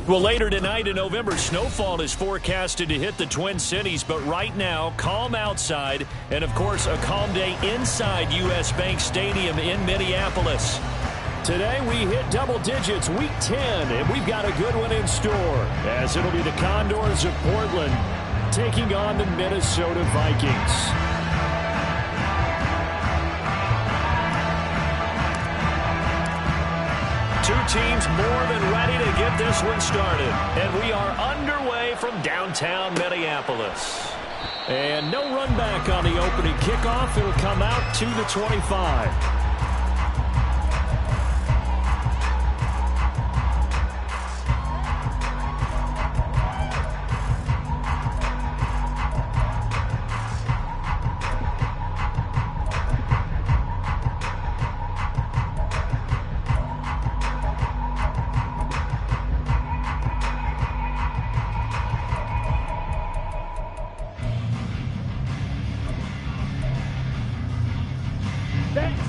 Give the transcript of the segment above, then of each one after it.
Well, later tonight in November, snowfall is forecasted to hit the Twin Cities, but right now, calm outside, and of course, a calm day inside U.S. Bank Stadium in Minneapolis. Today, we hit double digits, week 10, and we've got a good one in store, as it'll be the Condors of Portland taking on the Minnesota Vikings. Two teams more than ready to get this one started. And we are underway from downtown Minneapolis. And no run back on the opening kickoff. It'll come out to the 25.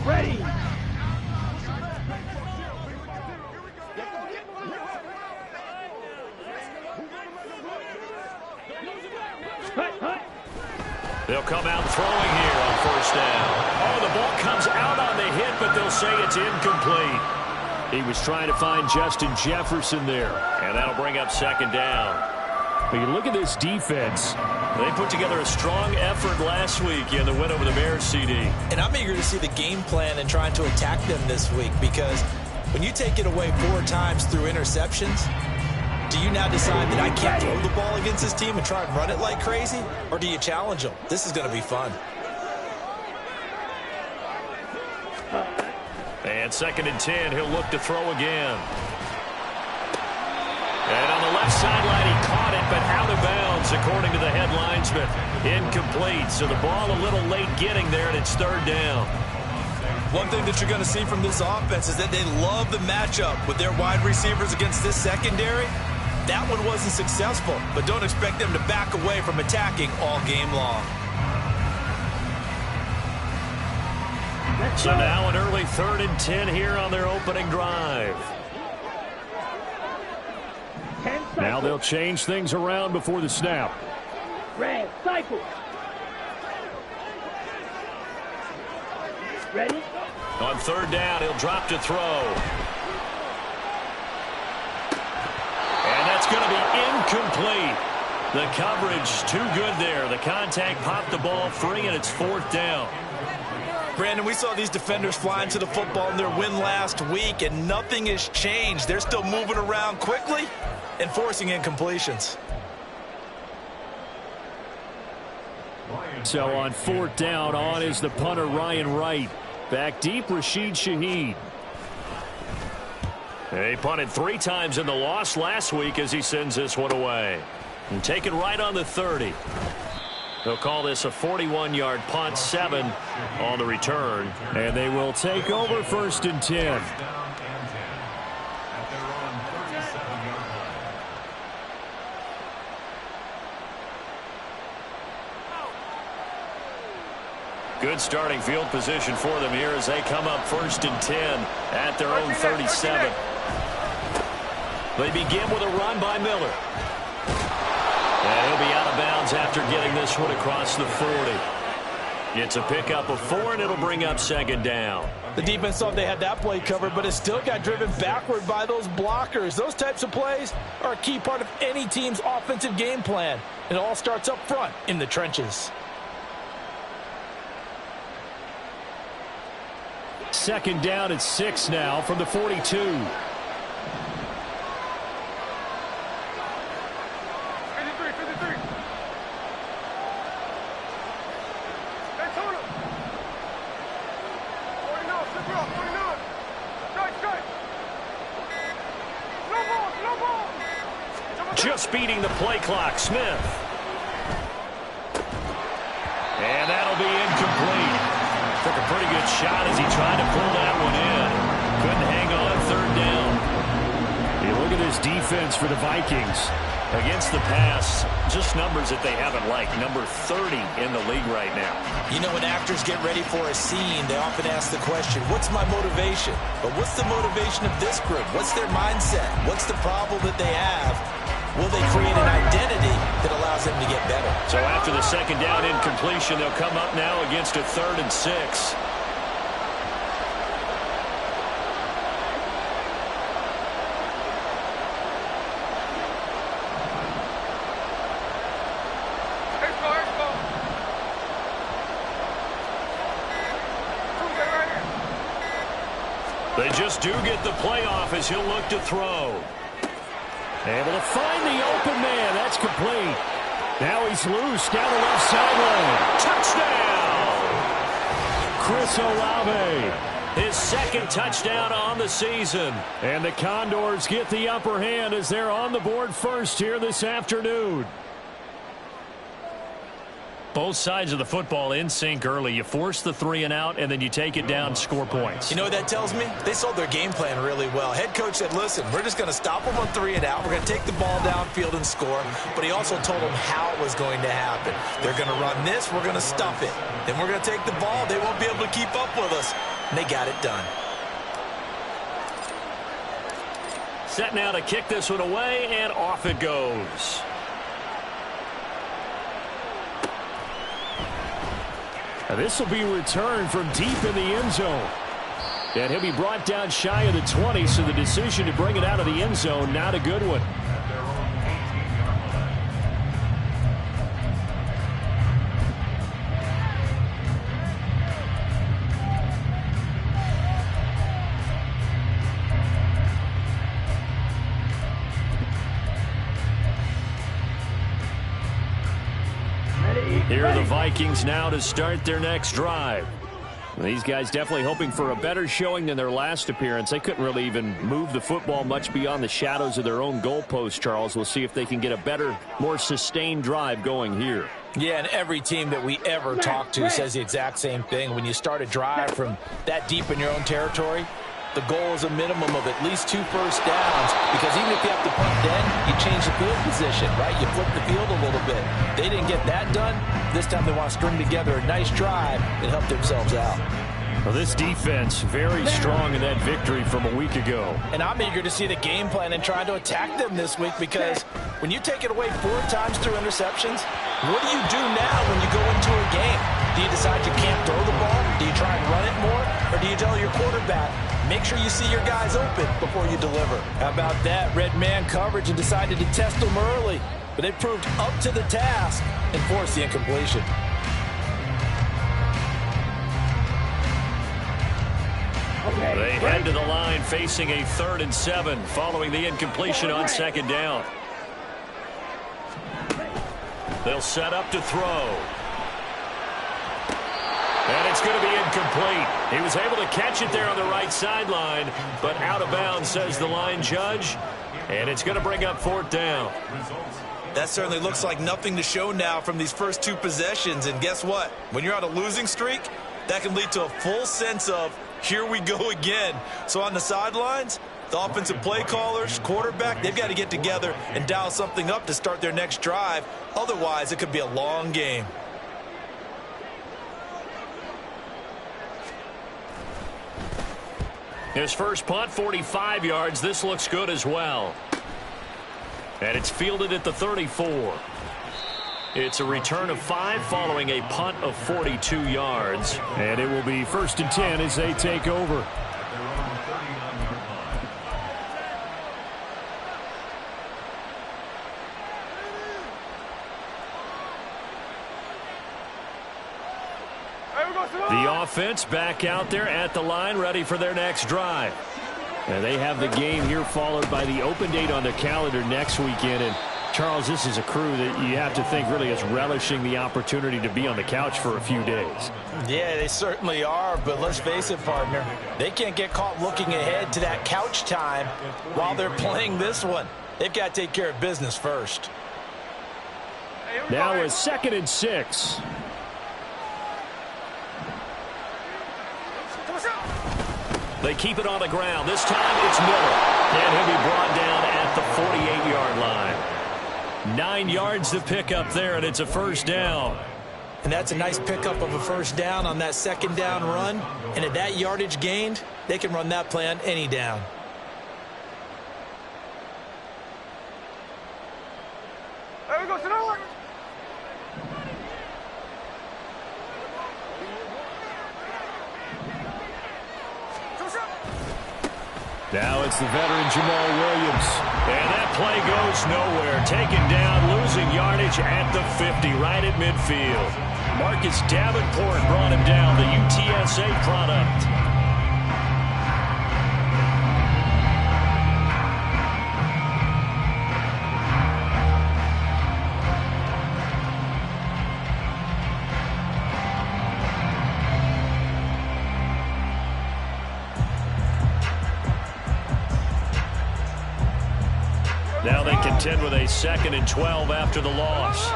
Ready. They'll come out throwing here on first down. Oh, the ball comes out on the hit, but they'll say it's incomplete. He was trying to find Justin Jefferson there, and that'll bring up second down. But you look at this defense. They put together a strong effort last week in the win over the Bears, CD. And I'm eager to see the game plan and trying to attack them this week, because when you take it away 4 times through interceptions, do you now decide that I can't throw the ball against this team and try and run it like crazy? Or do you challenge them? This is going to be fun. And 2nd and 10, he'll look to throw again. And on the left sideline, he caught it, but out of bounds, according to the head linesman. Incomplete, so the ball a little late getting there, and it's 3rd down. One thing that you're going to see from this offense is that they love the matchup with their wide receivers against this secondary. That one wasn't successful, but don't expect them to back away from attacking all game long. So now an early 3rd and 10 here on their opening drive. Now they'll change things around before the snap. Red, cycle. Ready? On 3rd down, he'll drop to throw. And that's going to be incomplete. The coverage too good there. The contact popped the ball free, and it's 4th down. Brandon, we saw these defenders flying to the football in their win last week, and nothing has changed. They're still moving around quickly and forcing incompletions. So on 4th down, on is the punter, Ryan Wright. Back deep, Rashid Shaheed. They punted 3 times in the loss last week as he sends this one away. And taken right on the 30. They'll call this a 41-yard punt, 7 on the return. And they will take over 1st and 10. Good starting field position for them here as they come up 1st and 10 at their own 37. They begin with a run by Miller. And he'll be out of bounds after getting this one across the 40. It's a pickup of 4, and it'll bring up 2nd down. The defense thought they had that play covered, but it still got driven backward by those blockers. Those types of plays are a key part of any team's offensive game plan. It all starts up front in the trenches. 2nd down at 6 now from the 42. Just beating the play clock, Smith. And that'll be incomplete. Took a pretty good shot as he tried to pull that one in. Couldn't hang on 3rd down. You look at this defense for the Vikings. Against the pass, just numbers that they haven't liked. Number 30 in the league right now. You know, when actors get ready for a scene, they often ask the question, what's my motivation? But what's the motivation of this group? What's their mindset? What's the problem that they have? Will they create an identity that allows them to get better? So after the second down incompletion, they'll come up now against a 3rd and 6. They just do get the playoff as he'll look to throw. Able to find the open man. That's complete. Now he's loose down the left sideline. Touchdown! Chris Olave. His second touchdown on the season. And the Condors get the upper hand as they're on the board first here this afternoon. Both sides of the football in sync early. You force the 3 and out, and then you take it down, score points. You know what that tells me? They sold their game plan really well. Head coach said, listen, we're just going to stop them on 3 and out. We're going to take the ball downfield and score. But he also told them how it was going to happen. They're going to run this. We're going to stuff it. Then we're going to take the ball. They won't be able to keep up with us. And they got it done. Set now to kick this one away, and off it goes. Now this will be returned from deep in the end zone. And he'll be brought down shy of the 20, so the decision to bring it out of the end zone, not a good one. Here are the Vikings now to start their next drive. These guys definitely hoping for a better showing than their last appearance. They couldn't really even move the football much beyond the shadows of their own goalpost, Charles. We'll see if they can get a better, more sustained drive going here. Yeah, and every team that we ever talk to says the exact same thing. When you start a drive from that deep in your own territory, the goal is a minimum of at least 2 first downs, because even if you have to punt then, you change the field position, right? You flip the field a little bit. They didn't get that done. This time they want to string together a nice drive and help themselves out. Well, this defense very strong in that victory from a week ago. And I'm eager to see the game plan and try to attack them this week, because when you take it away 4 times through interceptions, what do you do now when you go into a game? Do you decide you can't throw the ball? Do you try and run it more? Or do you tell your quarterback, make sure you see your guys open before you deliver? How about that? Red man coverage, and decided to test them early. But they proved up to the task and forced the incompletion. They head to the line facing a 3rd and 7 following the incompletion on second down. They'll set up to throw. And it's going to be incomplete. He was able to catch it there on the right sideline, but out of bounds, says the line judge. And it's going to bring up 4th down. That certainly looks like nothing to show now from these first 2 possessions. And guess what? When you're on a losing streak, that can lead to a full sense of, here we go again. So on the sidelines, the offensive play callers, quarterback, they've got to get together and dial something up to start their next drive. Otherwise, it could be a long game. His first punt, 45 yards. This looks good as well. And it's fielded at the 34. It's a return of 5 following a punt of 42 yards. And it will be 1st and 10 as they take over. The offense back out there at the line, ready for their next drive. And they have the game here followed by the open date on their calendar next weekend. And Charles, this is a crew that you have to think really is relishing the opportunity to be on the couch for a few days. Yeah, they certainly are, but let's face it, partner. They can't get caught looking ahead to that couch time while they're playing this one. They've got to take care of business first. Now a 2nd and 6. They keep it on the ground. This time it's Miller. And he'll be brought down at the 48-yard line. 9 yards to pick up there, and it's a first down. And that's a nice pickup of a first down on that second down run. And at that yardage gained, they can run that play on any down. There we go, Sonora. Now it's the veteran Jamal Williams. And that play goes nowhere. Taken down, losing yardage at the 50, right at midfield. Marcus Davenport brought him down, the UTSA product. Now they contend with a 2nd and 12 after the loss.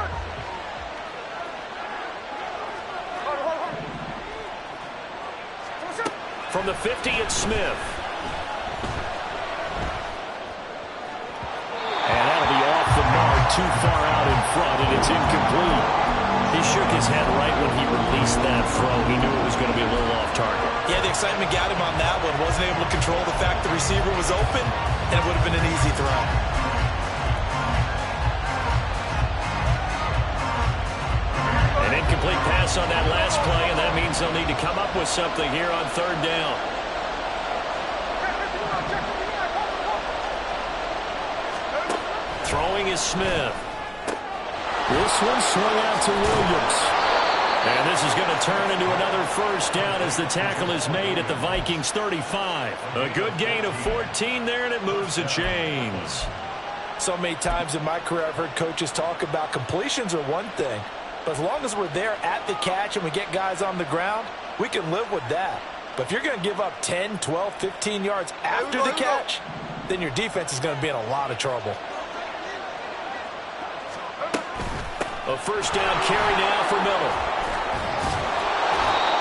From the 50, it's Smith. And that'll be off the mark, too far out in front, and it's incomplete. He shook his head right when he released that throw. He knew it was going to be a little off target. Yeah, the excitement got him on that one. Wasn't able to control the fact the receiver was open, and it would have been an easy throw. An incomplete pass on that last play, and that means they'll need to come up with something here on 3rd down. Throwing is Smith. This one swung out to Williams. And this is going to turn into another first down as the tackle is made at the Vikings 35. A good gain of 14 there, and it moves the chains. So many times in my career I've heard coaches talk about completions are one thing. But as long as we're there at the catch and we get guys on the ground, we can live with that. But if you're going to give up 10, 12, 15 yards after the catch, then your defense is going to be in a lot of trouble. A first down carry now for Miller.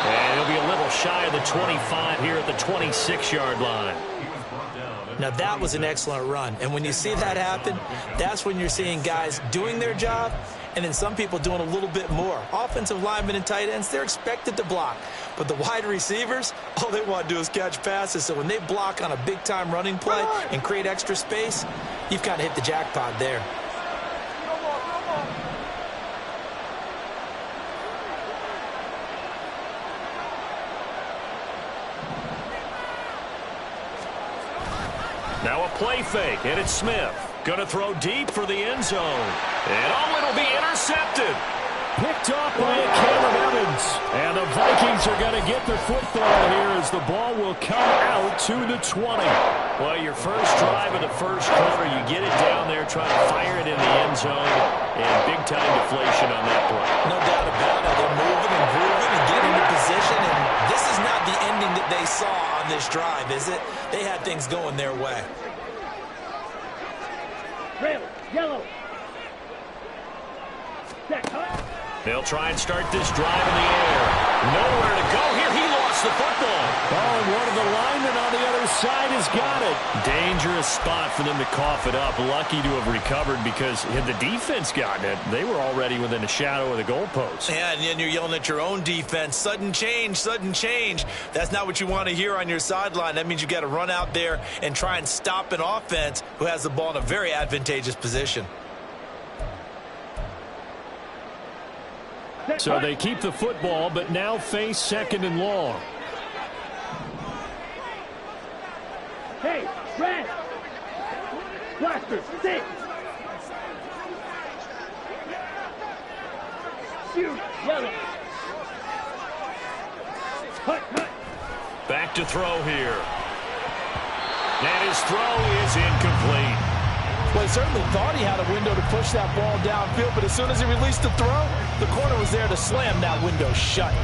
And he'll be a little shy of the 25 here at the 26-yard line. Now, that was an excellent run. And when you see that happen, that's when you're seeing guys doing their job and then some people doing a little bit more. Offensive linemen and tight ends, they're expected to block. But the wide receivers, all they want to do is catch passes. So when they block on a big-time running play and create extra space, you've kind of hit the jackpot there. Now a play fake, and it's Smith. Going to throw deep for the end zone. And it'll be intercepted. Picked off by Caleb Evans. And the Vikings are going to get the football here as the ball will come out to the 20. Well, your first drive of the first quarter, you get it down there, try to fire it in the end zone, and big-time deflation on that play. No doubt about it. They're moving and grooving and getting into position, and this is not the ending that they saw on this drive, is it? They had things going their way. Red, yellow. Set, They'll try and start this drive in the air. Nowhere to go here. He lost the football. Oh, and one of the linemen on the other side has got it. Dangerous spot for them to cough it up. Lucky to have recovered because had the defense gotten it, they were already within a shadow of the goalpost. Yeah, and then you're yelling at your own defense. Sudden change, sudden change. That's not what you want to hear on your sideline. That means you got to run out there and try and stop an offense who has the ball in a very advantageous position. So they keep the football, but now face 2nd and long. hey, red. Blaster, sit. Shoot, yellow. Cut, cut. Back to throw here. And his throw is incomplete. Well, he certainly thought he had a window to push that ball downfield, but as soon as he released the throw, the corner was there to slam that window shut.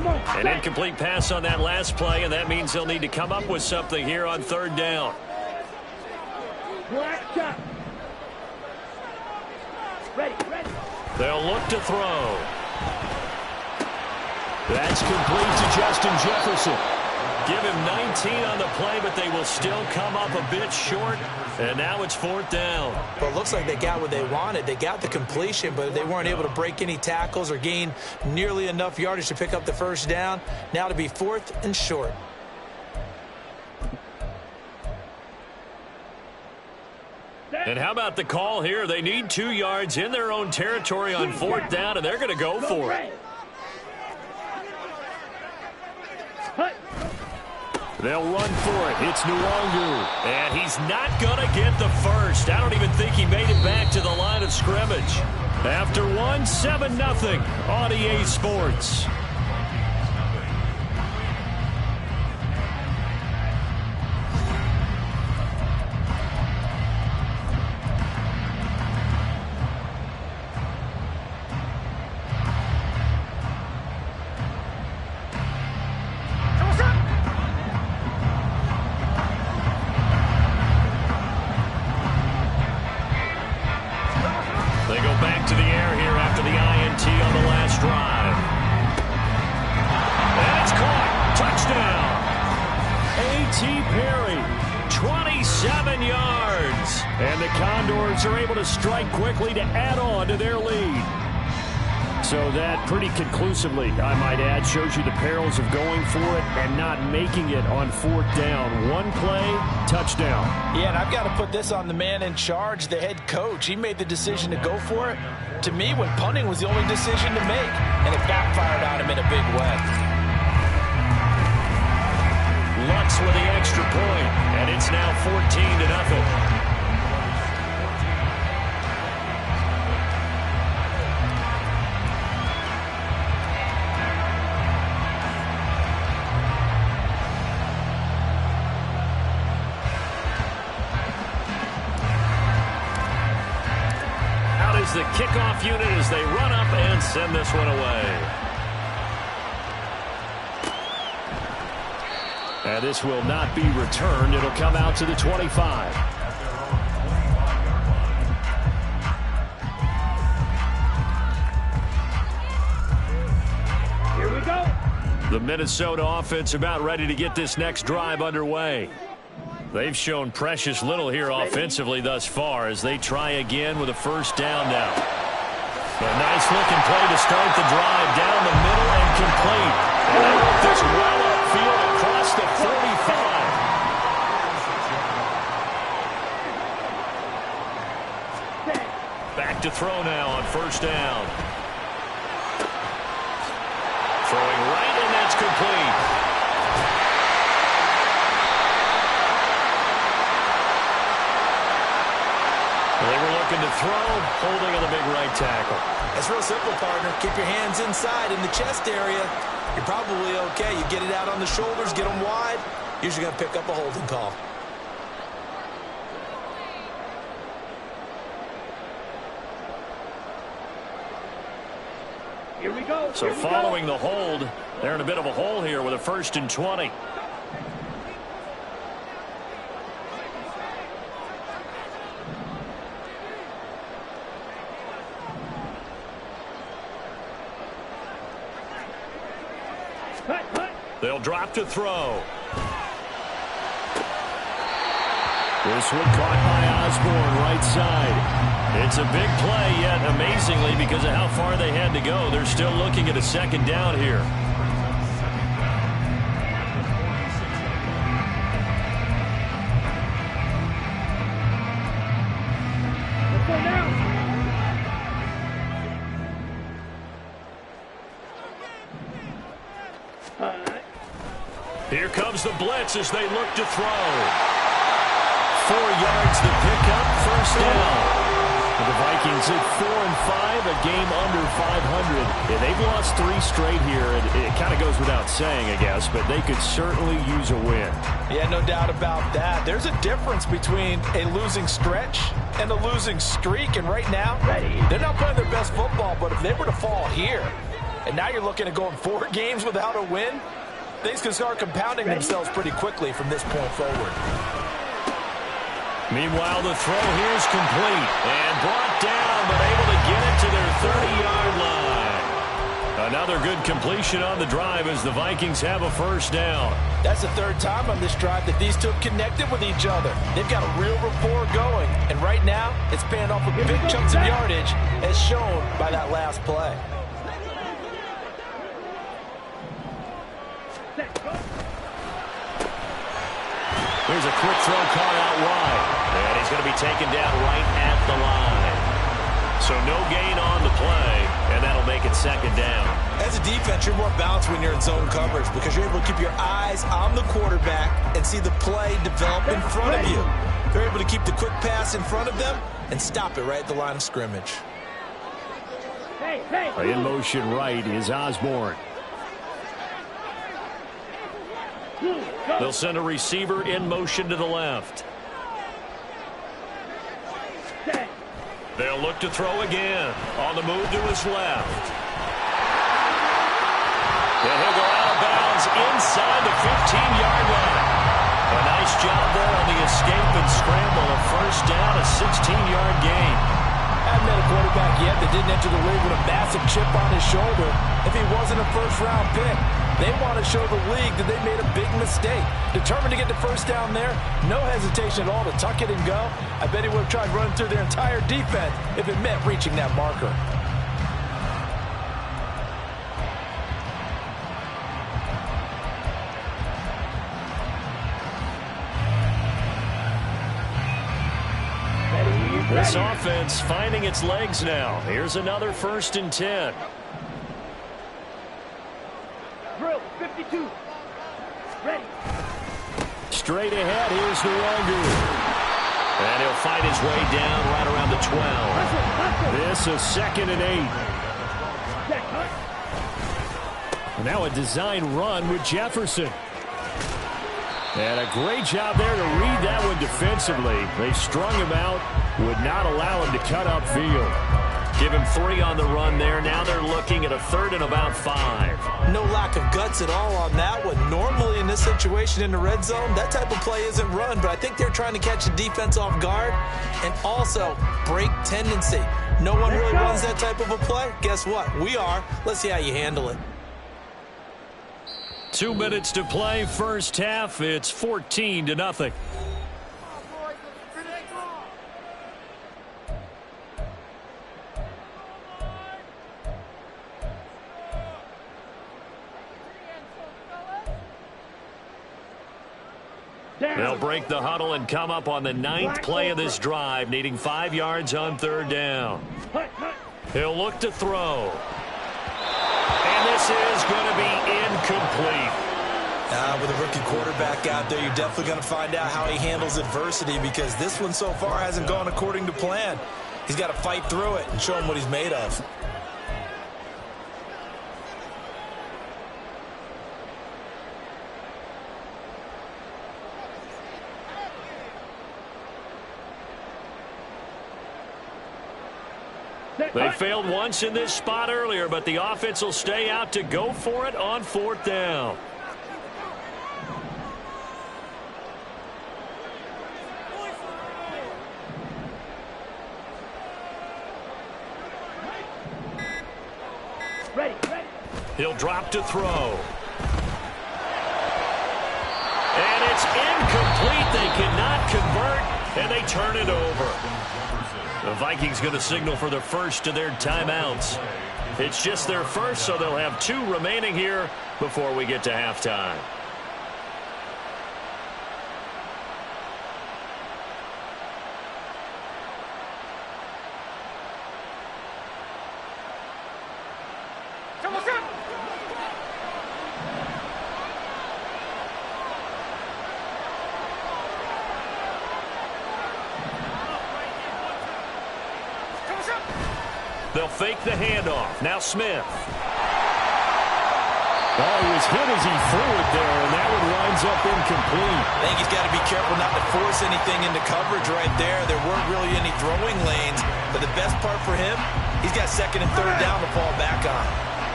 Come An incomplete pass on that last play, and that means they'll need to come up with something here on third down. Black shot. Ready. They'll look to throw. That's complete to Justin Jefferson. Give him 19 on the play, but they will still come up a bit short. And now it's fourth down. Well, it looks like they got what they wanted. They got the completion, but they weren't able to break any tackles or gain nearly enough yardage to pick up the first down. Now to be fourth and short. And how about the call here? They need 2 yards in their own territory on fourth down, and they're going to go for it. They'll run for it. It's Nwangwu. And he's not going to get the first. I don't even think he made it back to the line of scrimmage. After one, 7-0 on EA Sports. Strike quickly to add on to their lead. So that pretty conclusively, I might add, shows you the perils of going for it and not making it on fourth down. One play, touchdown. Yeah, and I've got to put this on the man in charge, the head coach. He made the decision to go for it. To me, when punting was the only decision to make, and it backfired on him in a big way. Lutz with the extra point, and it's now 14-0. The kickoff unit as they run up and send this one away. And this will not be returned. It'll come out to the 25. Here we go. The Minnesota offense about ready to get this next drive underway. They've shown precious little here offensively thus far as they try again with a first down now. A nice-looking play to start the drive down the middle and complete. And they work this well upfield across the 45. Back to throw now on first down. Throwing right, and that's complete. They were looking to throw, holding on the big right tackle. It's real simple, partner. Keep your hands inside in the chest area. You're probably okay. You get it out on the shoulders, get them wide. Usually going to pick up a holding call. Here we go. So following the hold, they're in a bit of a hole here with a 1st and 20. They'll drop to throw. This one caught by Osborne, right side. It's a big play, yet amazingly, because of how far they had to go, they're still looking at a second down here. Let's go now. Here comes the blitz as they look to throw. 4 yards to pick up, first down. The Vikings at 4-5, a game under 500. Yeah, they've lost 3 straight here. It kind of goes without saying, I guess, but they could certainly use a win. Yeah, no doubt about that. There's a difference between a losing stretch and a losing streak, and right now, they're not playing their best football, but if they were to fall here, And now you're looking at going 4 games without a win. Things can start compounding themselves pretty quickly from this point forward. Meanwhile, the throw here is complete and brought down, but able to get it to their 30-yard line. Another good completion on the drive as the Vikings have a first down. That's the 3rd time on this drive that these two have connected with each other. They've got a real rapport going, and right now it's paying off with big chunks of yardage as shown by that last play. Here's a quick throw caught out wide, and he's going to be taken down right at the line. So no gain on the play, and that'll make it 2nd down. As a defense, you're more balanced when you're in zone coverage because you're able to keep your eyes on the quarterback and see the play develop in front of you. They're able to keep the quick pass in front of them and stop it right at the line of scrimmage. In motion right is Osborne. They'll send a receiver in motion to the left. They'll look to throw again. On the move to his left. And he'll go out of bounds inside the 15-yard line. A nice job there on the escape and scramble. A first down, a 16-yard gain. Haven't met a quarterback yet that didn't enter the league with a massive chip on his shoulder if he wasn't a first-round pick. They want to show the league that they made a big mistake. Determined to get the first down there, no hesitation at all to tuck it and go. I bet he would have tried running through their entire defense if it meant reaching that marker. This offense finding its legs now. Here's another 1st and 10. Drill, 52. Ready. Straight ahead, here's the Nwangwu. And he'll fight his way down right around the 12. This is 2nd and 8. And now a design run with Jefferson. And a great job there to read that one defensively. They strung him out, would not allow him to cut upfield. Give him 3 on the run there. Now they're looking at a 3rd and about 5. No lack of guts at all on that one. Normally in this situation in the red zone, that type of play isn't run, but I think they're trying to catch the defense off guard and also break tendency. No one really runs that type of a play. Guess what? We are. Let's see how you handle it. 2 minutes to play, first half. It's 14-0. They'll break the huddle and come up on the 9th play of this drive, needing 5 yards on 3rd down. He'll look to throw. And this is going to be incomplete. With a rookie quarterback out there, you're definitely going to find out how he handles adversity because this one so far hasn't gone according to plan. He's got to fight through it and show him what he's made of. They failed once in this spot earlier, but the offense will stay out to go for it on 4th down. Ready. He'll drop to throw. And it's incomplete. They cannot convert, and they turn it over. The Vikings going to signal for the first of their timeouts. It's just their first, so they'll have 2 remaining here before we get to halftime. They'll fake the handoff. Now Smith. Oh, he was hit as he threw it there, and that one winds up incomplete. I think he's got to be careful not to force anything into coverage right there. There weren't really any throwing lanes, but the best part for him, he's got 2nd and 3rd down to fall back on.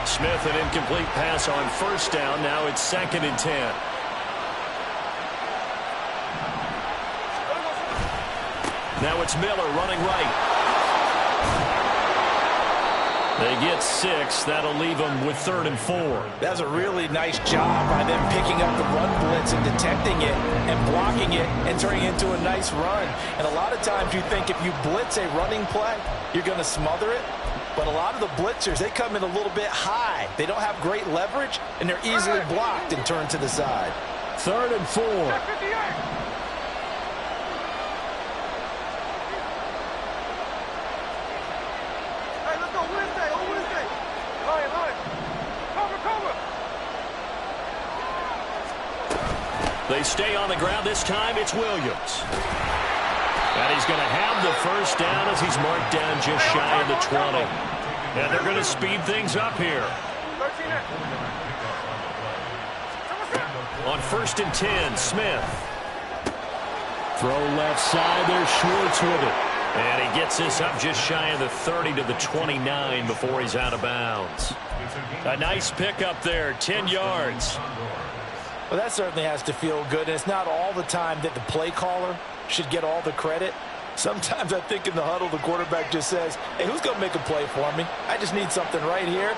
Smith, an incomplete pass on first down. Now it's 2nd and 10. Now it's Miller running right. They get 6. That'll leave them with 3rd and 4. That's a really nice job by them picking up the run blitz and detecting it and blocking it and turning it into a nice run. And a lot of times you think if you blitz a running play, you're going to smother it. But a lot of the blitzers, they come in a little bit high. They don't have great leverage, and they're easily blocked and turned to the side. 3rd and 4. They stay on the ground. This time it's Williams. And he's going to have the first down as he's marked down just shy of the 20. And they're going to speed things up here. On 1st and 10, Smith. Throw left side. There's Schwartz with it. And he gets this up just shy of the 30 to the 29 before he's out of bounds. A nice pickup there, 10 yards. Well, that certainly has to feel good, and it's not all the time that the play caller should get all the credit. Sometimes I think in the huddle, the quarterback just says, hey, who's going to make a play for me? I just need something right here.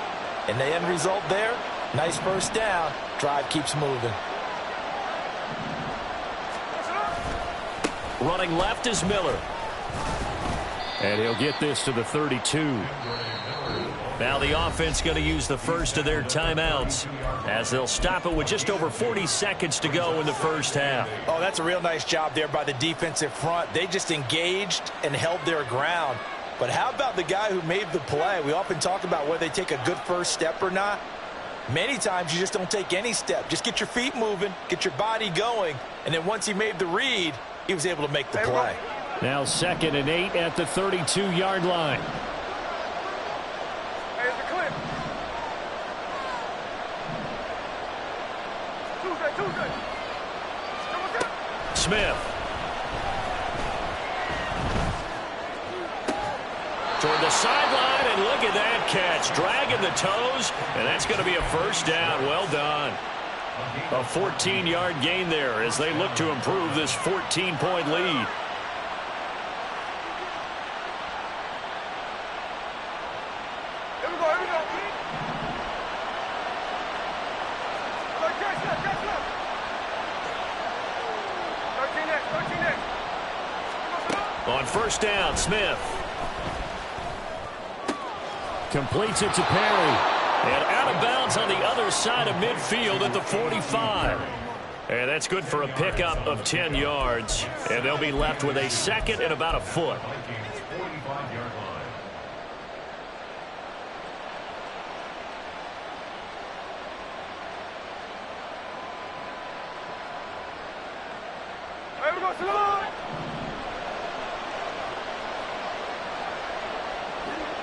And the end result there, nice first down. Drive keeps moving. Running left is Miller. And he'll get this to the 32. Now the offense going to use the first of their timeouts as they'll stop it with just over 40 seconds to go in the first half. Oh, that's a real nice job there by the defensive front. They just engaged and held their ground. But how about the guy who made the play? We often talk about whether they take a good first step or not. Many times you just don't take any step. Just get your feet moving, get your body going, and then once he made the read, he was able to make the play. Now 2nd and 8 at the 32-yard line. Smith. Toward the sideline, and look at that catch. Dragging the toes, and that's going to be a first down. Well done. A 14-yard gain there as they look to improve this 14-point lead. On first down, Smith. Completes it to Perry. And out of bounds on the other side of midfield at the 45. And that's good for a pickup of 10 yards. And they'll be left with a 2nd and about a foot.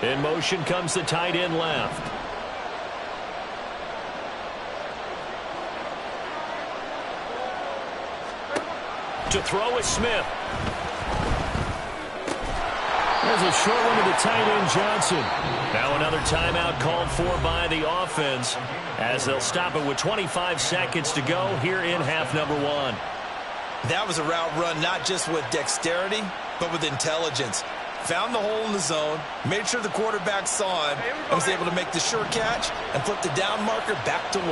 In motion comes the tight end left. To throw is Smith. There's a short one to the tight end, Johnson. Now another timeout called for by the offense as they'll stop it with 25 seconds to go here in half number 1. That was a route run not just with dexterity, but with intelligence. Found the hole in the zone, made sure the quarterback saw him, and was able to make the sure catch and flip the down marker back to 1.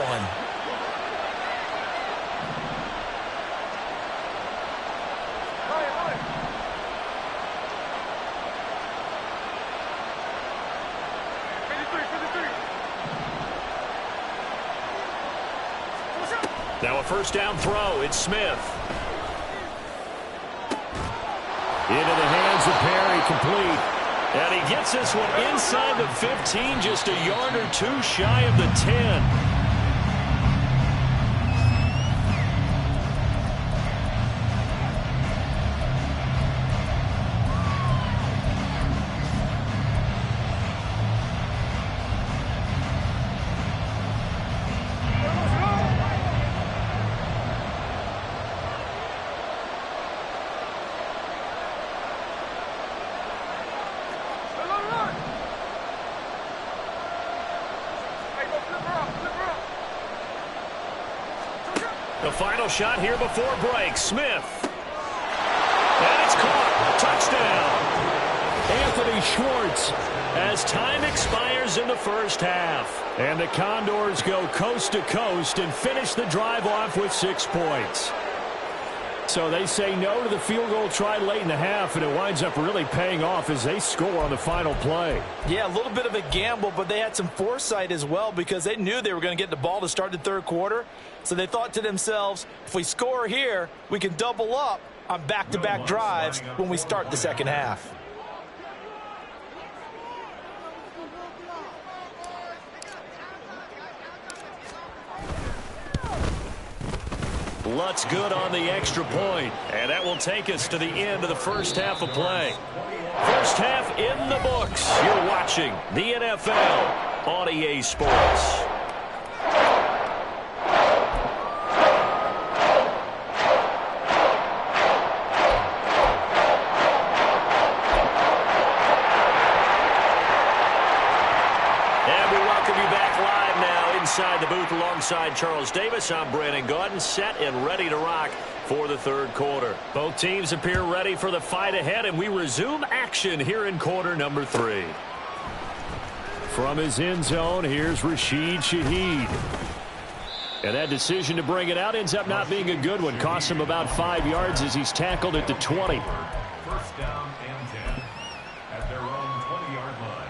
Now a first down throw. It's Smith. Into the hands of Perry, complete. And he gets this one inside the 15, just a yard or two shy of the 10. The final shot here before break. Smith. And it's caught. Touchdown. Anthony Schwartz as time expires in the first half. And the Condors go coast to coast and finish the drive off with 6 points. So they say no to the field goal try late in the half, and it winds up really paying off as they score on the final play. Yeah, a little bit of a gamble, but they had some foresight as well because they knew they were going to get the ball to start the third quarter. So they thought to themselves, if we score here, we can double up on back-to-back drives when we start the second half. Lutz good on the extra point, and that will take us to the end of the first half of play. First half in the books. You're watching the NFL on EA Sports. Inside the booth alongside Charles Davis, I'm Brandon Gaudin, set and ready to rock for the third quarter. Both teams appear ready for the fight ahead, and we resume action here in quarter number 3. From his end zone, here's Rashid Shaheed. And that decision to bring it out ends up not being a good one. Costs him about 5 yards as he's tackled at the 20. First down and 10 at their own 20-yard line.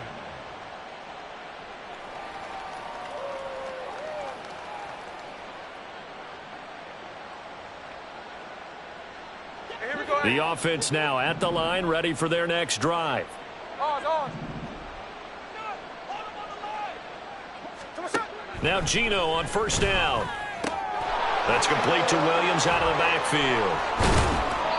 The offense now at the line, ready for their next drive. Now Geno on first down. That's complete to Williams out of the backfield.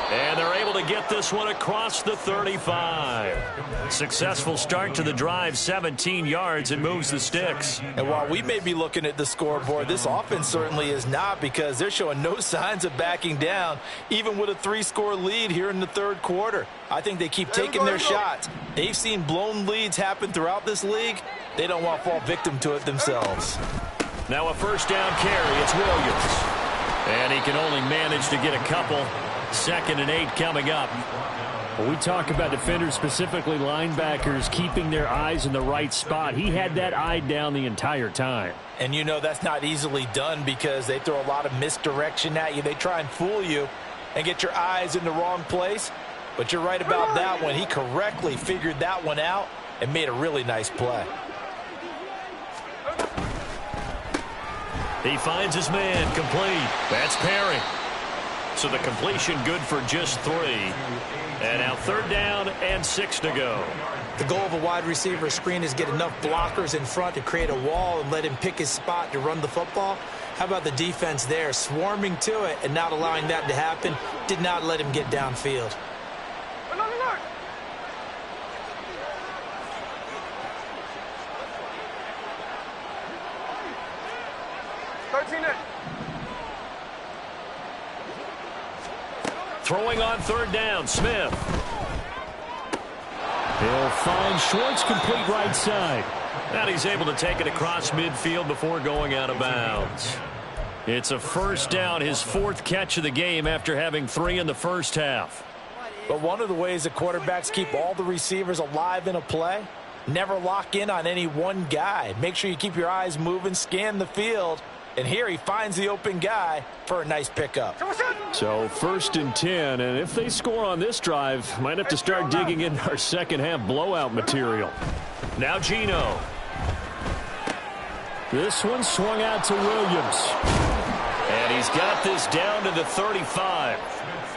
And they're able to get this one across the 35. Successful start to the drive, 17 yards, and moves the sticks. And while we may be looking at the scoreboard, this offense certainly is not, because they're showing no signs of backing down, even with a 3-score lead here in the third quarter. I think they keep taking their shots. They've seen blown leads happen throughout this league. They don't want to fall victim to it themselves. Now a first down carry. It's Williams. And he can only manage to get a couple. 2nd and 8 coming up. When we talk about defenders, specifically linebackers, keeping their eyes in the right spot, he had that eye down the entire time. And you know that's not easily done because they throw a lot of misdirection at you. They try and fool you and get your eyes in the wrong place. But you're right about that one. He correctly figured that one out and made a really nice play. He finds his man complete. That's Perry. So the completion good for just 3. And now 3rd down and 6 to go. The goal of a wide receiver screen is get enough blockers in front to create a wall and let him pick his spot to run the football. How about the defense there, swarming to it and not allowing that to happen? Did not let him get downfield. Throwing on 3rd down, Smith. He'll find Schwartz complete right side. And he's able to take it across midfield before going out of bounds. It's a first down, his 4th catch of the game after having 3 in the first half. But one of the ways that quarterbacks keep all the receivers alive in a play, never lock in on any one guy. Make sure you keep your eyes moving, scan the field. And here he finds the open guy for a nice pickup. So 1st and 10, and if they score on this drive, might have to start digging in our second half blowout material. Now Geno. This one swung out to Williams. And he's got this down to the 35.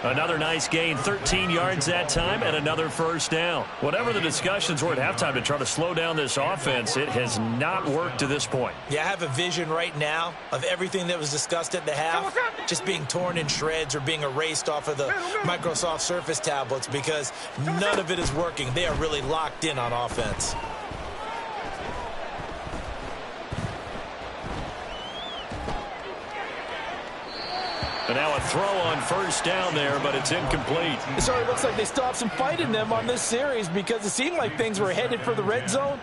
Another nice gain, 13 yards that time, and another first down. Whatever the discussions were at halftime to try to slow down this offense, it has not worked to this point. Yeah, I have a vision right now of everything that was discussed at the half just being torn in shreds or being erased off of the Microsoft Surface tablets because none of it is working. They are really locked in on offense. And now a throw on first down there, but it's incomplete. So it looks like they still have some fight in them on this series because it seemed like things were headed for the red zone.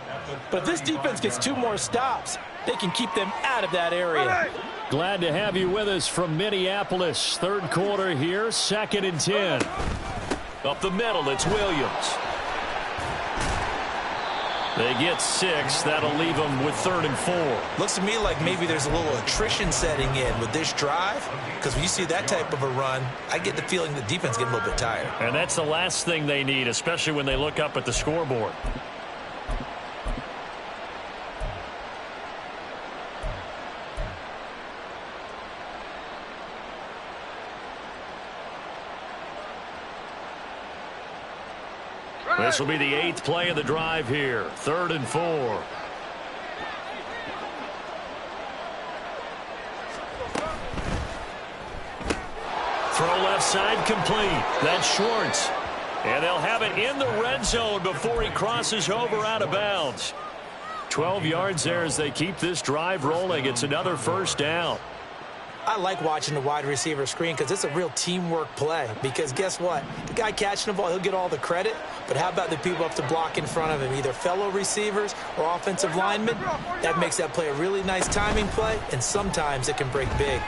But if this defense gets 2 more stops, they can keep them out of that area. Glad to have you with us from Minneapolis. Third quarter here, 2nd and 10. Up the middle, it's Williams. They get 6. That'll leave them with 3rd and 4. Looks to me like maybe there's a little attrition setting in with this drive, because when you see that type of a run, I get the feeling the defense getting a little bit tired. And that's the last thing they need, especially when they look up at the scoreboard. This will be the 8th play of the drive here. 3rd and 4. Throw left side complete. That's Schwartz. And they'll have it in the red zone before he crosses over out of bounds. 12 yards there as they keep this drive rolling. It's another first down. I like watching the wide receiver screen because it's a real teamwork play. Because guess what? The guy catching the ball, he'll get all the credit. But how about the people up to block in front of him, either fellow receivers or offensive linemen? That makes that play a really nice timing play, and sometimes it can break big.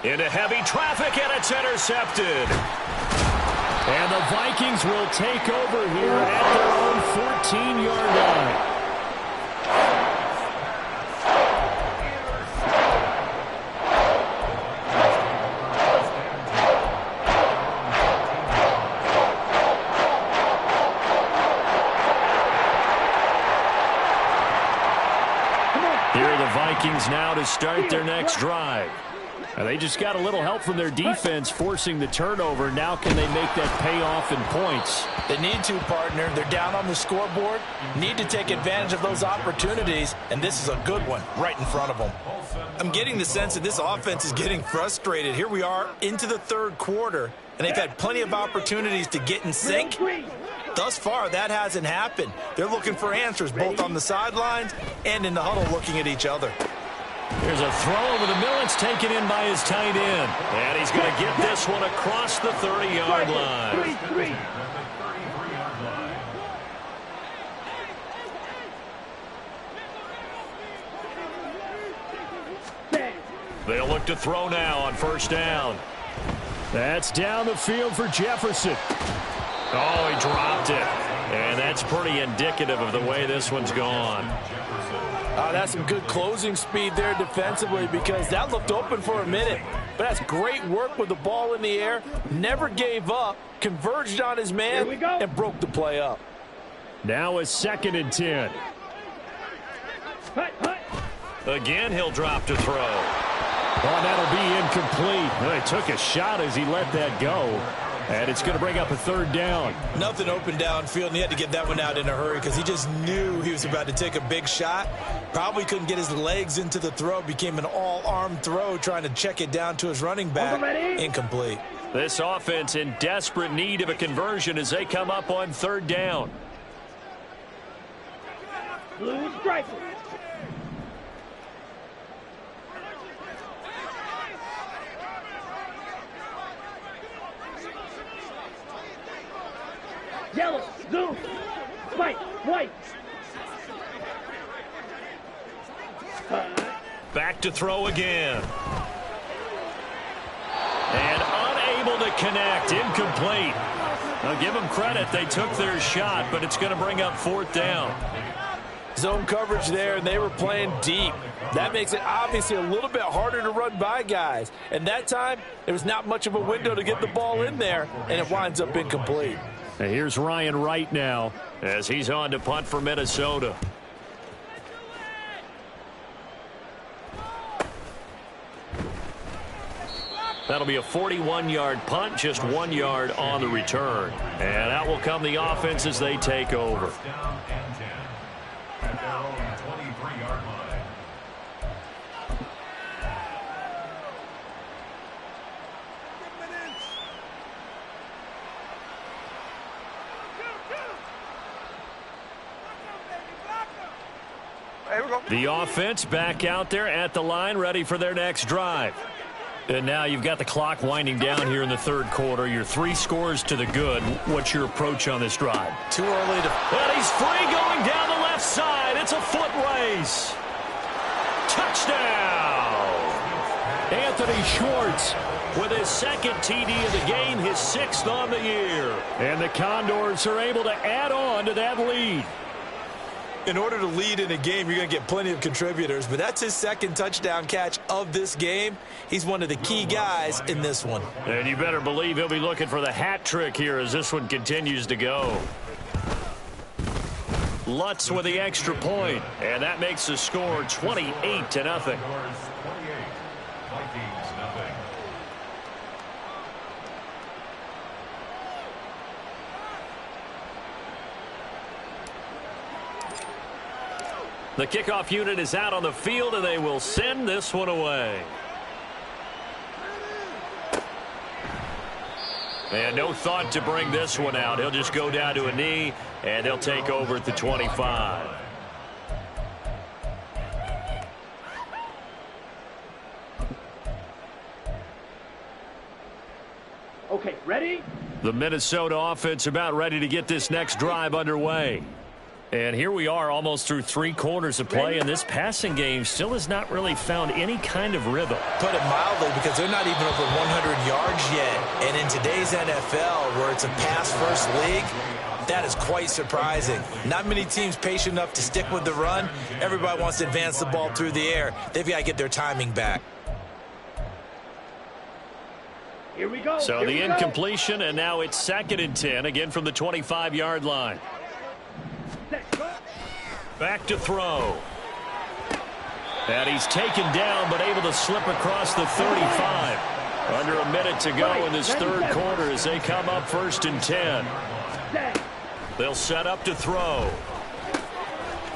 Into heavy traffic, and it's intercepted. And the Vikings will take over here at their own 14-yard line. Vikings now to start their next drive. And they just got a little help from their defense forcing the turnover. Now can they make that pay off in points? They need to, partner. They're down on the scoreboard. Need to take advantage of those opportunities, and this is a good one right in front of them. I'm getting the sense that this offense is getting frustrated. Here we are into the third quarter, and they've had plenty of opportunities to get in sync. Thus far, that hasn't happened. They're looking for answers both on the sidelines and in the huddle looking at each other. There's a throw over the middle. It's taken in by his tight end. And he's going to get this one across the 30-yard line. They'll look to throw now on first down. That's down the field for Jefferson. Oh, he dropped it. And that's pretty indicative of the way this one's gone. That's some good closing speed there defensively because that looked open for a minute. But that's great work with the ball in the air. Never gave up, converged on his man, and broke the play up. Now it's 2nd and 10. Again, he'll drop to throw. Oh, that'll be incomplete. Well, he took a shot as he let that go. And it's going to bring up a 3rd down. Nothing open downfield, and he had to get that one out in a hurry because he just knew he was about to take a big shot. Probably couldn't get his legs into the throw. Became an all-arm throw trying to check it down to his running back. Incomplete. This offense in desperate need of a conversion as they come up on 3rd down. Blue striker. Yellow, blue, white, white. Back to throw again. And unable to connect. Incomplete. I'll give them credit. They took their shot, but it's going to bring up 4th down. Zone coverage there, and they were playing deep. That makes it obviously a little bit harder to run by guys. And that time, there was not much of a window to get the ball in there, and it winds up incomplete. Now here's Ryan Wright now as he's on to punt for Minnesota. That'll be a 41-yard punt, just 1 yard on the return. And out will come the offense as they take over. Down and 10 at their own 23-yard line. The offense back out there at the line, ready for their next drive. And now you've got the clock winding down here in the third quarter. Your 3 scores to the good. What's your approach on this drive? Too early to... And he's free going down the left side. It's a foot race. Touchdown! Anthony Schwartz with his second TD of the game, his 6th on the year. And the Condors are able to add on to that lead. In order to lead in a game, you're going to get plenty of contributors, but that's his second touchdown catch of this game. He's one of the key guys in this one. And you better believe he'll be looking for the hat trick here as this one continues to go. Lutz with the extra point, and that makes the score 28-0. The kickoff unit is out on the field, and they will send this one away. And no thought to bring this one out. He'll just go down to a knee, and they'll take over at the 25. Okay, ready? The Minnesota offense about ready to get this next drive underway. And here we are almost through 3 quarters of play, and this passing game still has not really found any kind of rhythm. Put it mildly, because they're not even over 100 yards yet. And in today's NFL, where it's a pass-first league, that is quite surprising. Not many teams patient enough to stick with the run. Everybody wants to advance the ball through the air. They've got to get their timing back. Here we go. So Here the we go. incompletion, and now it's 2nd and 10, again from the 25-yard line. Back to throw. And he's taken down, but able to slip across the 35. Under a minute to go in this 3rd quarter as they come up 1st and 10. They'll set up to throw.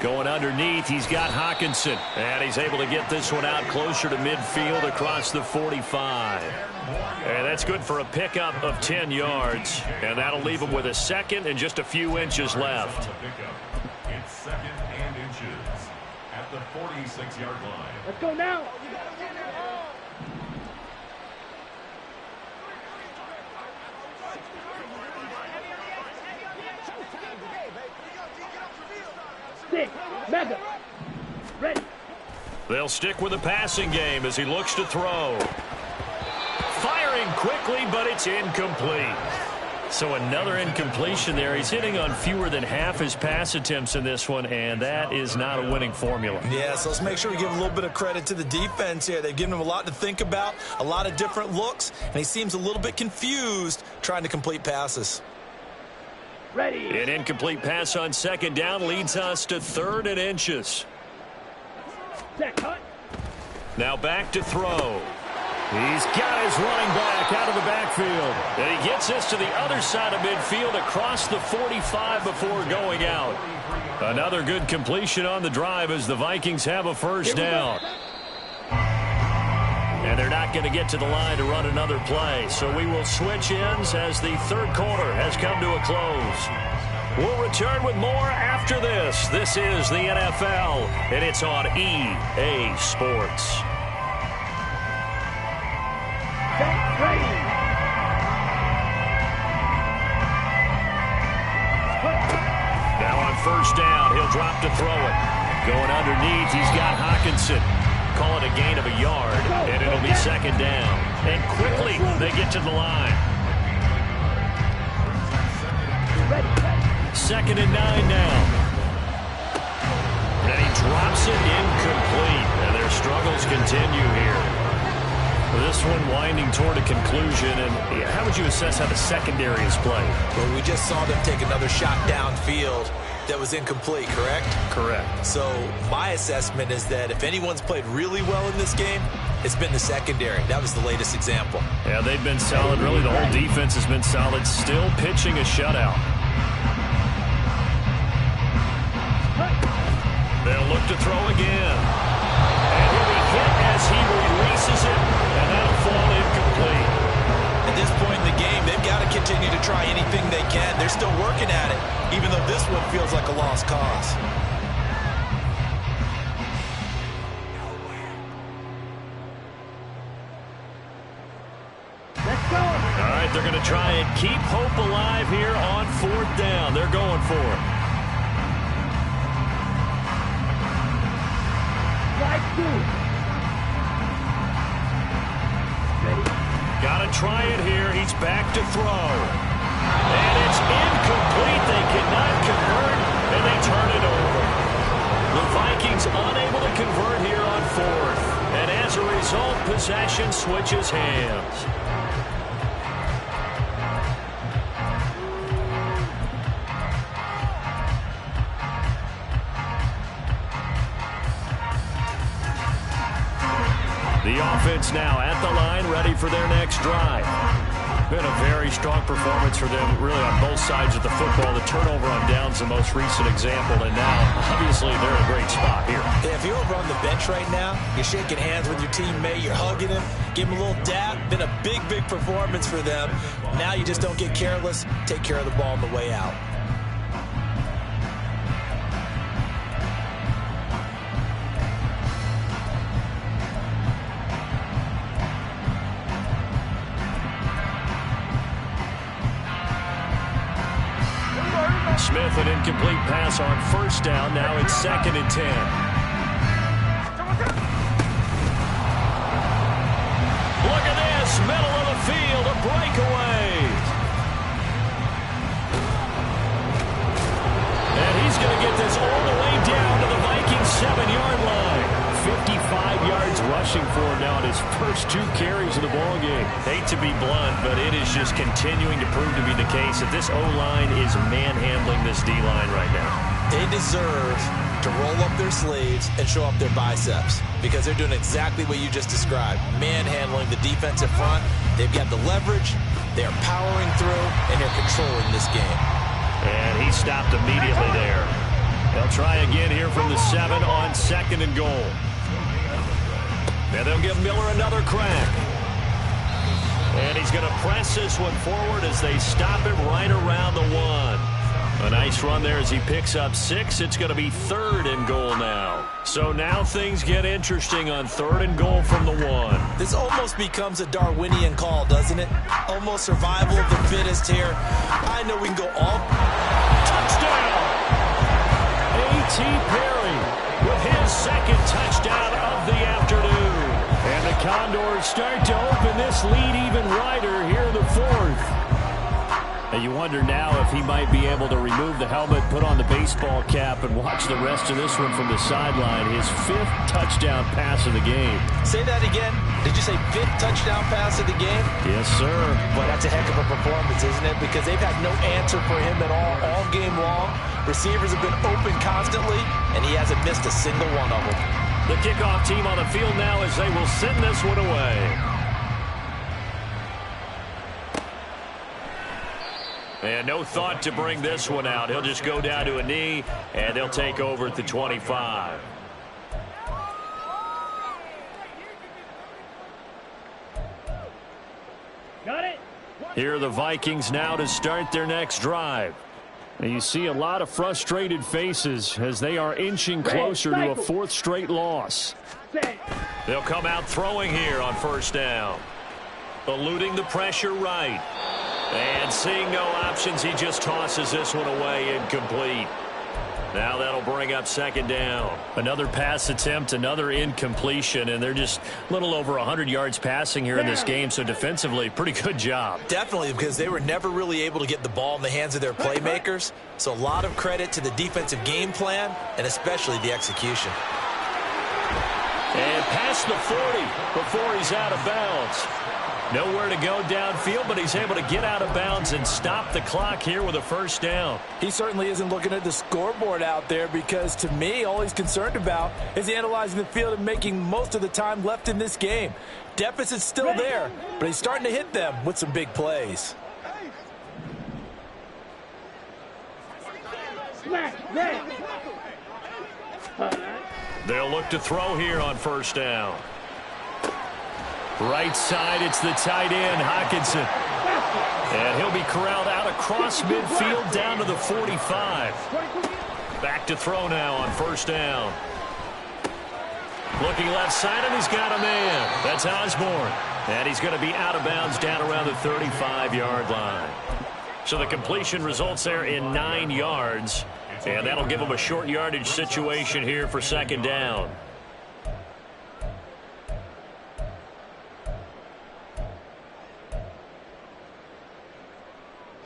Going underneath, he's got Hockenson. And he's able to get this one out closer to midfield across the 45. And that's good for a pickup of 10 yards. And that'll leave him with a 2nd and just a few inches left. It's 2nd and inches at the 46-yard line. Let's go now. Stick, mega, ready. They'll stick with the passing game as he looks to throw. Firing quickly, but it's incomplete. So another incompletion there. He's hitting on fewer than half his pass attempts in this one, and that is not a winning formula. Yeah, so let's make sure we give a little bit of credit to the defense here. They've given him a lot to think about, a lot of different looks, and he seems a little bit confused trying to complete passes. Ready. An incomplete pass on 2nd down leads us to 3rd and inches. Set, cut. Now back to throw. He's got his running back out of the backfield. And he gets this to the other side of midfield across the 45 before going out. Another good completion on the drive as the Vikings have a 1st down. And they're not going to get to the line to run another play. So we will switch ends as the 3rd quarter has come to a close. We'll return with more after this. This is the NFL, and it's on EA Sports. Ready. Now on 1st down, he'll drop to throw it. Going underneath, he's got Hockenson. Call it a gain of a yard, and it'll be 2nd down. And quickly, they get to the line. 2nd and 9 now. And he drops it incomplete. And their struggles continue here. This one winding toward a conclusion, and how would you assess how the secondary is played? Well, we just saw them take another shot downfield that was incomplete, correct? Correct. So my assessment is that if anyone's played really well in this game, it's been the secondary. That was the latest example. Yeah, they've been solid. Really, the whole defense has been solid. Still pitching a shutout. They'll look to throw again. And he'll be hit as he releases it, and that'll fall incomplete. At this point in the game, they've got to continue to try anything they can. They're still working at it, even though this one feels like a lost cause. Let's go. All right, they're going to try and keep hope alive here on 4th down. They're going for it. Strike two. Ready? Got to try it here. He's back to throw. And it's incomplete. They cannot convert, and they turn it over. The Vikings unable to convert here on fourth. And as a result, possession switches hands. The offense now at the line, ready for their next drive. Been a very strong performance for them, really, on both sides of the football. The turnover on downs, the most recent example, and now, obviously, they're in a great spot here. Yeah, if you're over on the bench right now, you're shaking hands with your teammate, you're hugging him, give him a little dap. Been a big, big performance for them. Now you just don't get careless. Take care of the ball on the way out. Smith, an incomplete pass on first down. Now it's 2nd and 10. Look at this. Middle of the field, a breakaway. And he's going to get this all the way down to the Vikings 7-yard line. 55 yards rushing for him now in his first 2 carries of the ball game. Hate to be blunt, but it is just continuing to prove to be the case that this O-line is manhandling this D-line right now. They deserve to roll up their sleeves and show up their biceps because they're doing exactly what you just described, manhandling the defensive front. They've got the leverage, they're powering through, and they're controlling this game. And he stopped immediately there. They'll try again here from the 7 on 2nd and goal. And they'll give Miller another crack. And he's going to press this one forward as they stop him right around the 1. A nice run there as he picks up 6. It's going to be 3rd and goal now. So now things get interesting on 3rd and goal from the 1. This almost becomes a Darwinian call, doesn't it? Almost survival of the fittest here. I know we can go all... Touchdown! A.T. Perry with his 2nd touchdown of the afternoon. And the Condors start to open this lead even wider here in the 4th. And you wonder now if he might be able to remove the helmet, put on the baseball cap, and watch the rest of this one from the sideline. His 5th touchdown pass of the game. Say that again. Did you say 5th touchdown pass of the game? Yes, sir. Boy, that's a heck of a performance, isn't it? Because they've had no answer for him at all game long. Receivers have been open constantly, and he hasn't missed a single one of them. The kickoff team on the field now as they will send this one away. And no thought to bring this one out. He'll just go down to a knee, and they'll take over at the 25. Got it. Here are the Vikings now to start their next drive. And you see a lot of frustrated faces as they are inching closer to a 4th straight loss. They'll come out throwing here on 1st down. Eluding the pressure right. And seeing no options, he just tosses this one away, incomplete. Now that'll bring up 2nd down. Another pass attempt, another incompletion, and they're just a little over 100 yards passing here in this game, so defensively, pretty good job. Definitely, because they were never really able to get the ball in the hands of their playmakers, so a lot of credit to the defensive game plan, and especially the execution. And past the 40 before he's out of bounds. Nowhere to go downfield, but he's able to get out of bounds and stop the clock here with a 1st down. He certainly isn't looking at the scoreboard out there because, to me, all he's concerned about is analyzing the field and making most of the time left in this game. Deficit's still there, but he's starting to hit them with some big plays. They'll look to throw here on 1st down. Right side, it's the tight end, Hockenson. And he'll be corralled out across midfield down to the 45. Back to throw now on 1st down. Looking left side, and he's got a man. That's Osborne. And he's going to be out of bounds down around the 35-yard line. So the completion results there in 9 yards. And that'll give him a short yardage situation here for 2nd down.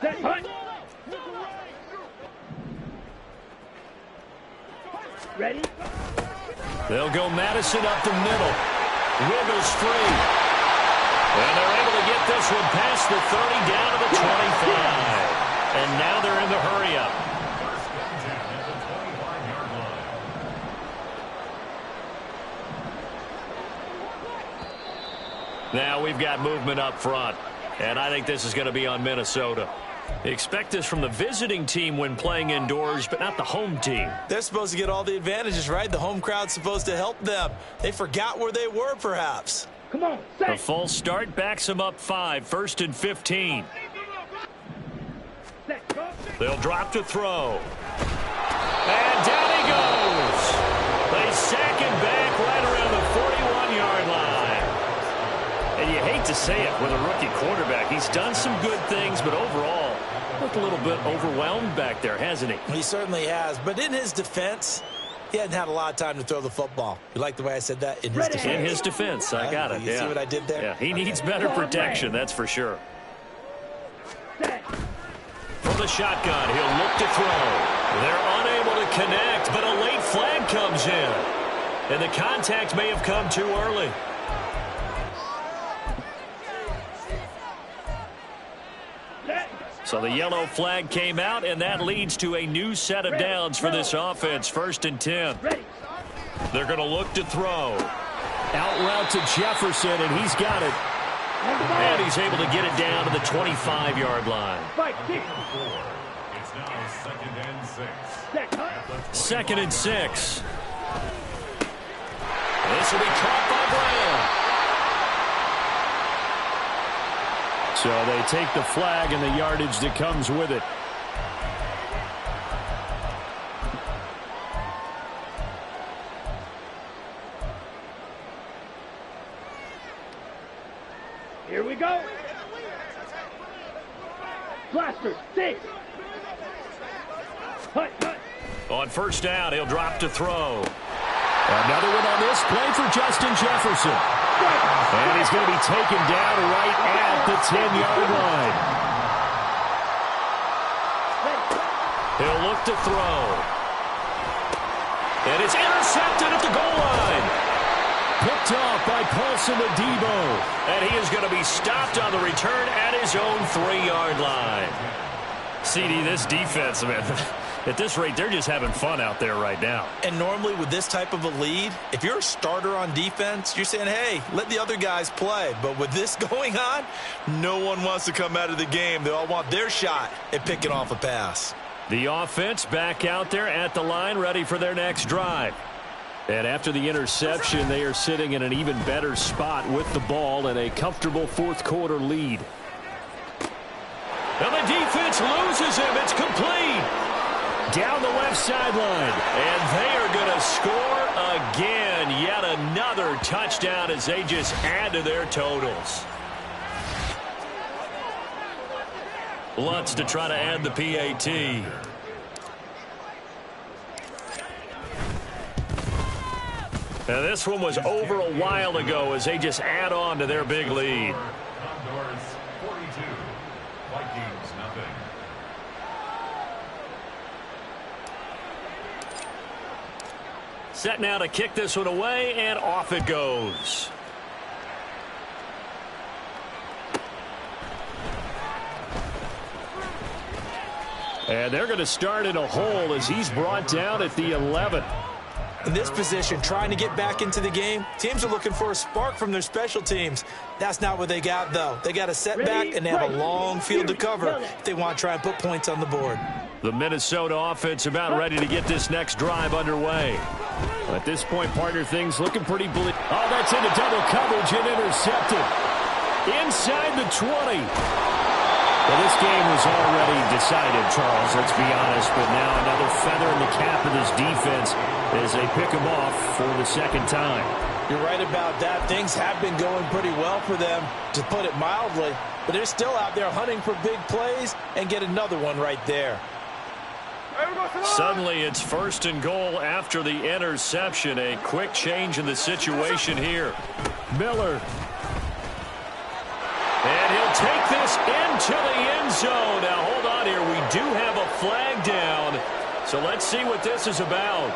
Set. Hunt. Ready? They'll go Madison up the middle. Wiggles free. And they're able to get this one past the 30 down to the 25. And now they're in the hurry-up. Now we've got movement up front. And I think this is going to be on Minnesota. Expect this from the visiting team when playing indoors, but not the home team. They're supposed to get all the advantages, right? The home crowd's supposed to help them. They forgot where they were, perhaps. Come on. The Set. full start backs them up 5, 1st and 15. Set. Go. They'll drop to throw. And down he goes. They sack him back right around the 41-yard line. And you hate to say it with a rookie quarterback. He's done some good things, but overall, looked a little bit overwhelmed back there, hasn't he? He certainly has. But in his defense, he hadn't had a lot of time to throw the football. You like the way I said that? In his defense. In his defense, I got it. You see what I did there? Yeah, he needs better protection, that's for sure. Set. From the shotgun, he'll look to throw. They're unable to connect, but a late flag comes in. And the contact may have come too early. So the yellow flag came out, and that leads to a new set of downs for this offense. 1st and 10. They're going to look to throw. Out route to Jefferson, and he's got it. And he's able to get it down to the 25-yard line. It's now 2nd and 6. 2nd and 6. This will be caught by Brown. So they take the flag and the yardage that comes with it. Here we go. Blaster. 6. Hunt. Hunt. On 1st down, he'll drop to throw. Another one on this play for Justin Jefferson. And he's going to be taken down right at the 10-yard line. He'll look to throw. And it's intercepted at the goal line. Picked off by Paulson Adebo. And he is going to be stopped on the return at his own 3-yard line. CD, this defense, man, at this rate, they're just having fun out there right now. And normally with this type of a lead, if you're a starter on defense, you're saying, hey, let the other guys play. But with this going on, no one wants to come out of the game. They all want their shot at picking off a pass. The offense back out there at the line, ready for their next drive. And after the interception, they are sitting in an even better spot with the ball and a comfortable 4th quarter lead. And the defense loses him. It's complete. Down the left sideline. And they are going to score again. Yet another touchdown as they just add to their totals. Lutz to try to add the PAT. Now this one was over a while ago as they just add on to their big lead. Condors 42. Vikings nothing. Set now to kick this one away, and off it goes. And they're going to start in a hole as he's brought down at the 11. In this position, trying to get back into the game, teams are looking for a spark from their special teams. That's not what they got, though. They got a setback, and they have a long field to cover if they want to try and put points on the board. The Minnesota offense about ready to get this next drive underway. At this point, partner, things looking pretty bleak. Oh, that's into double coverage and intercepted. Inside the 20. Well, this game was already decided, Charles, let's be honest. But now another feather in the cap of this defense as they pick them off for the 2nd time. You're right about that. Things have been going pretty well for them, to put it mildly. But they're still out there hunting for big plays and get another one right there. Suddenly it's 1st and goal after the interception. A quick change in the situation here. Miller. And he'll take this into the end zone. Now hold see what this is about.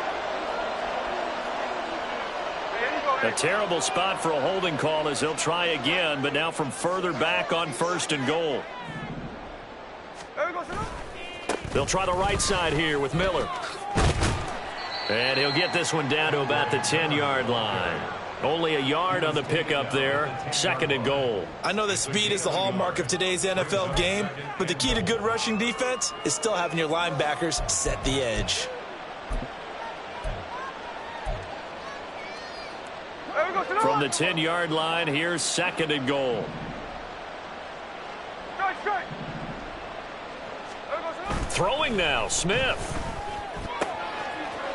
A terrible spot for a holding call as they'll try again, but now from further back on 1st and goal. They'll try the right side here with Miller. And he'll get this one down to about the 10-yard line. Only a yard on the pickup there. 2nd and goal. I know that speed is the hallmark of today's NFL game, but the key to good rushing defense is still having your linebackers set the edge. From the 10-yard line, here's 2nd and goal. Throwing now, Smith.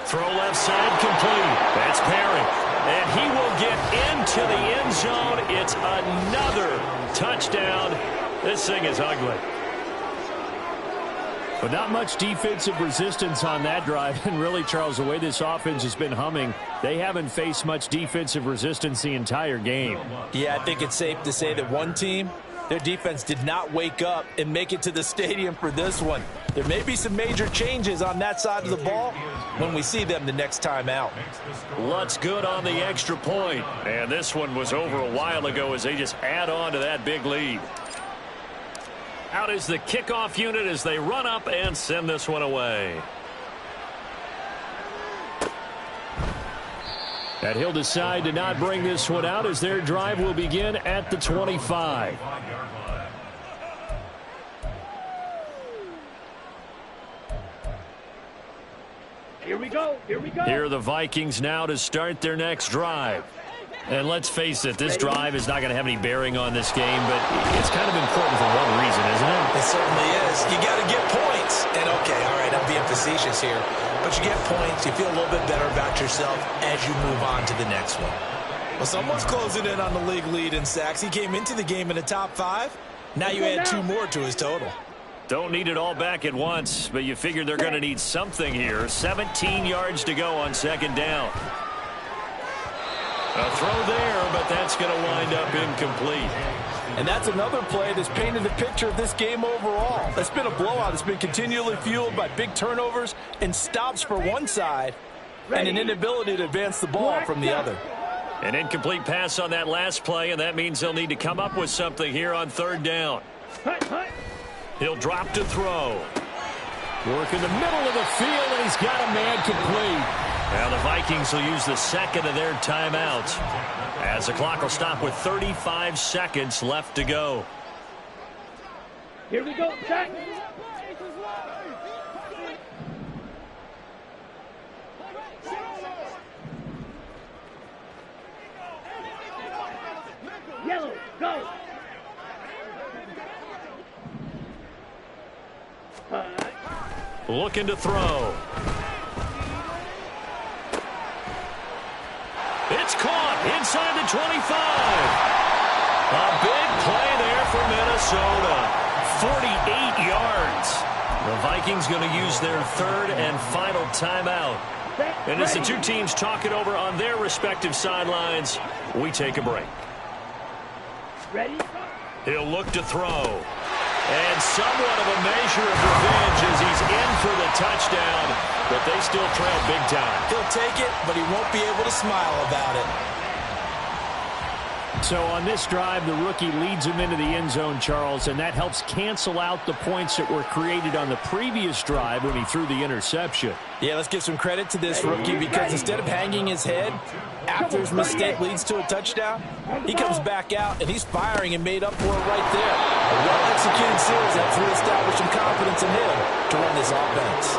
Throw left side complete. That's Perry. And he will get into the end zone. It's another touchdown. This thing is ugly. But not much defensive resistance on that drive. And really, Charles, the way this offense has been humming, they haven't faced much defensive resistance the entire game. Yeah, I think it's safe to say that one team, their defense did not wake up and make it to the stadium for this one. There may be some major changes on that side of the ball when we see them the next time out. Lutz good on the extra point. And this one was over a while ago as they just add on to that big lead. Out is the kickoff unit as they run up and send this one away. And he'll decide to not bring this one out as their drive will begin at the 25. Here we go. Here we go. Here are the Vikings now to start their next drive. And let's face it, this drive is not going to have any bearing on this game, but it's kind of important for one reason, isn't it? It certainly is. You got to get points. And, okay, all right, I'm being facetious here. But you get points, you feel a little bit better about yourself as you move on to the next one. Well, someone's closing in on the league lead in sacks. He came into the game in the top 5. Now you add 2 more to his total. Don't need it all back at once, but you figure they're going to need something here. 17 yards to go on 2nd down. A throw there, but that's going to wind up incomplete. And that's another play that's painted the picture of this game overall. It's been a blowout. It's been continually fueled by big turnovers and stops for one side and an inability to advance the ball from the other. An incomplete pass on that last play, and that means they'll need to come up with something here on 3rd down. He'll drop to throw. Work in the middle of the field, and he's got a man complete. Now the Vikings will use the 2nd of their timeouts as the clock will stop with 35 seconds left to go. Here we go. Jack. Yellow, go. Looking to throw. It's caught inside the 25. A big play there for Minnesota. 48 yards. The Vikings going to use their 3rd and final timeout. And as the two teams talk it over on their respective sidelines, we take a break. Ready? He'll look to throw. And somewhat of a measure of revenge as he's in for the touchdown, but they still trail big time. He'll take it, but he won't be able to smile about it. So on this drive, the rookie leads him into the end zone, Charles, and that helps cancel out the points that were created on the previous drive when he threw the interception. Yeah, let's give some credit to this rookie because instead of hanging his head after his mistake leads to a touchdown, he comes back out and he's firing and made up for it right there. A well-executed series helps reestablish some confidence in him to run this offense.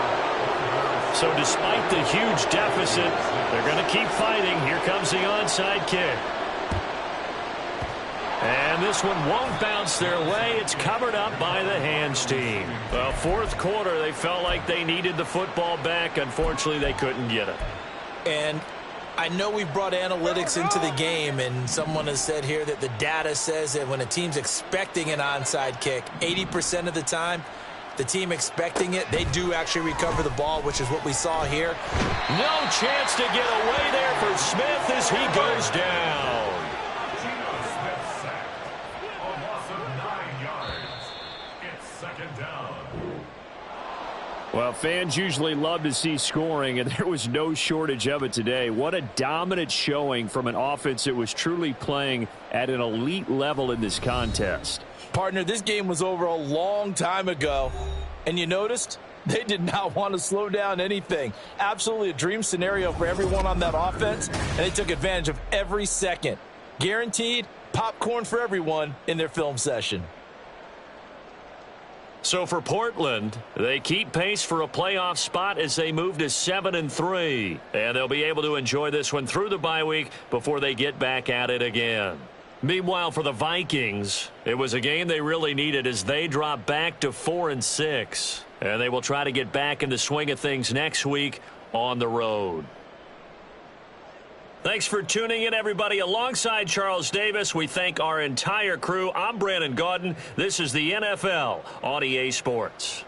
So despite the huge deficit, they're going to keep fighting. Here comes the onside kick. And this one won't bounce their way. It's covered up by the hands team. Well, 4th quarter, they felt like they needed the football back. Unfortunately, they couldn't get it. And I know we brought analytics into the game, and someone has said here that the data says that when a team's expecting an onside kick, 80% of the time, the team expecting it, they do actually recover the ball, which is what we saw here. No chance to get away there for Smith as he goes down. Well, fans usually love to see scoring, and there was no shortage of it today. What a dominant showing from an offense that was truly playing at an elite level in this contest. Partner, this game was over a long time ago, and you noticed they did not want to slow down anything. Absolutely a dream scenario for everyone on that offense, and they took advantage of every second. Guaranteed popcorn for everyone in their film session. So for Portland, they keep pace for a playoff spot as they move to 7-3. And they'll be able to enjoy this one through the bye week before they get back at it again. Meanwhile, for the Vikings, it was a game they really needed as they drop back to 4-6. And they will try to get back in the swing of things next week on the road. Thanks for tuning in, everybody. Alongside Charles Davis, we thank our entire crew. I'm Brandon Gaudin. This is the NFL on EA Sports.